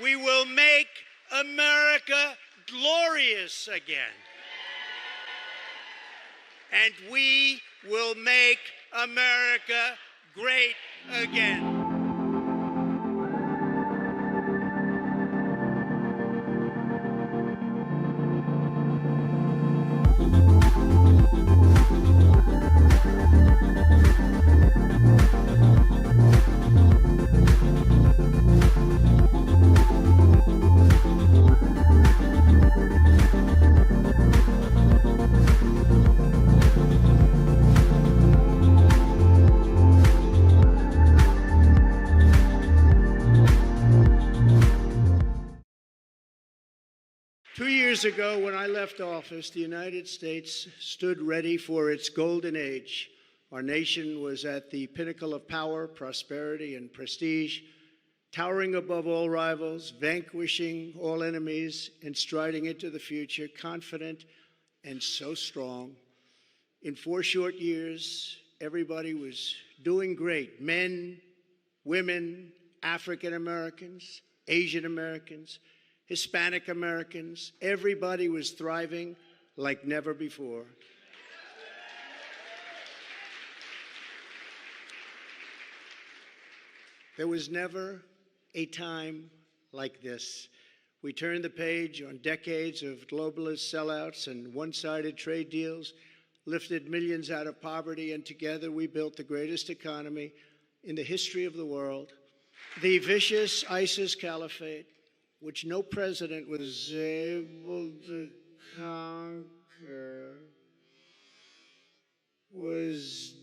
We will make America glorious again. And we will make America great again. 2 years ago, when I left office, the United States stood ready for its golden age. Our nation was at the pinnacle of power, prosperity, and prestige, towering above all rivals, vanquishing all enemies, and striding into the future, confident and so strong. In 4 short years, everybody was doing great. Men, women, African Americans, Asian Americans, Hispanic Americans, everybody was thriving like never before. There was never a time like this. We turned the page on decades of globalist sellouts and one-sided trade deals, lifted millions out of poverty, and together we built the greatest economy in the history of the world. The vicious ISIS caliphate, which no president was able to conquer, was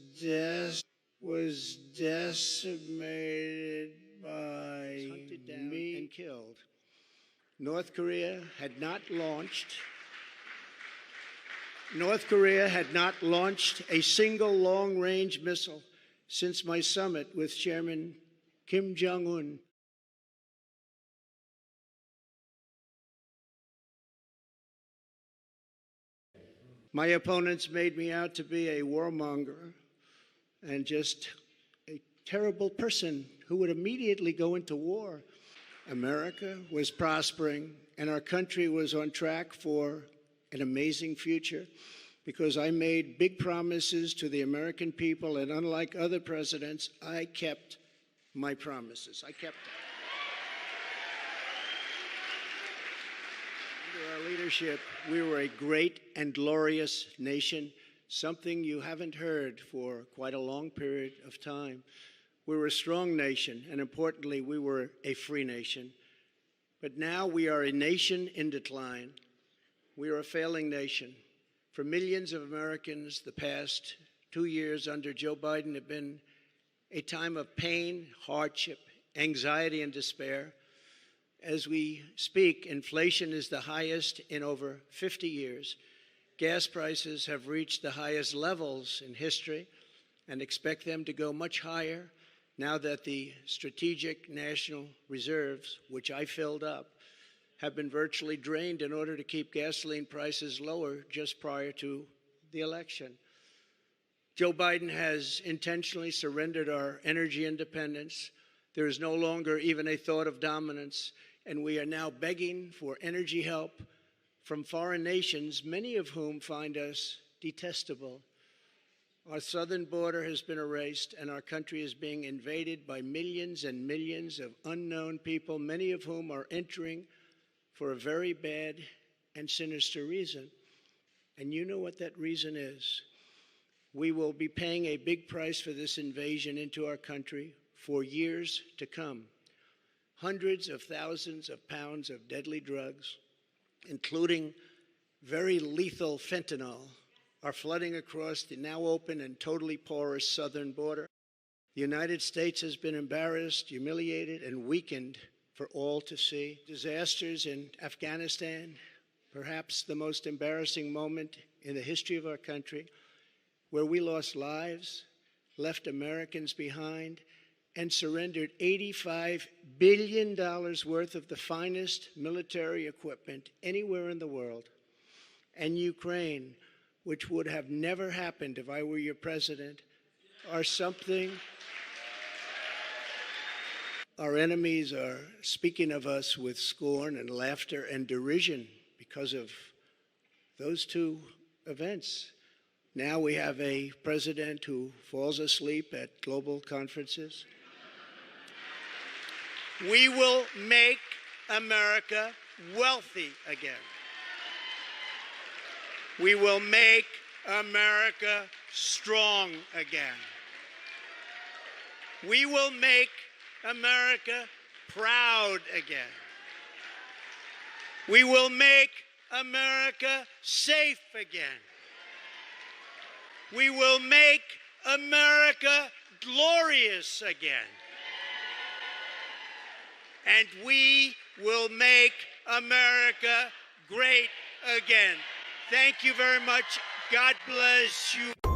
decimated by hunted down and killed. North Korea had not launched a single long-range missile since my summit with Chairman Kim Jong-un. My opponents made me out to be a warmonger and just a terrible person who would immediately go into war. America was prospering, and our country was on track for an amazing future because I made big promises to the American people, and unlike other presidents, I kept my promises. I kept them. Under our leadership, we were a great and glorious nation, something you haven't heard for quite a long period of time. We were a strong nation, and importantly, we were a free nation. But now we are a nation in decline. We are a failing nation. For millions of Americans, the past 2 years under Joe Biden have been a time of pain, hardship, anxiety, and despair. As we speak, inflation is the highest in over 50 years. Gas prices have reached the highest levels in history and expect them to go much higher now that the strategic national reserves, which I filled up, have been virtually drained in order to keep gasoline prices lower just prior to the election. Joe Biden has intentionally surrendered our energy independence. There is no longer even a thought of dominance, and we are now begging for energy help from foreign nations, many of whom find us detestable. Our southern border has been erased, and our country is being invaded by millions and millions of unknown people, many of whom are entering for a very bad and sinister reason. And you know what that reason is. We will be paying a big price for this invasion into our country for years to come. Hundreds of thousands of pounds of deadly drugs, including very lethal fentanyl, are flooding across the now open and totally porous southern border. The United States has been embarrassed, humiliated, and weakened for all to see. Disasters in Afghanistan, perhaps the most embarrassing moment in the history of our country, where we lost lives, left Americans behind, and surrendered $85 billion worth of the finest military equipment anywhere in the world. And Ukraine, which would have never happened if I were your president, are something our enemies are speaking of us with scorn and laughter and derision because of those two events. Now we have a president who falls asleep at global conferences. We will make America wealthy again. We will make America strong again. We will make America proud again. We will make America safe again. We will make America glorious again. And we will make America great again. Thank you very much. God bless you.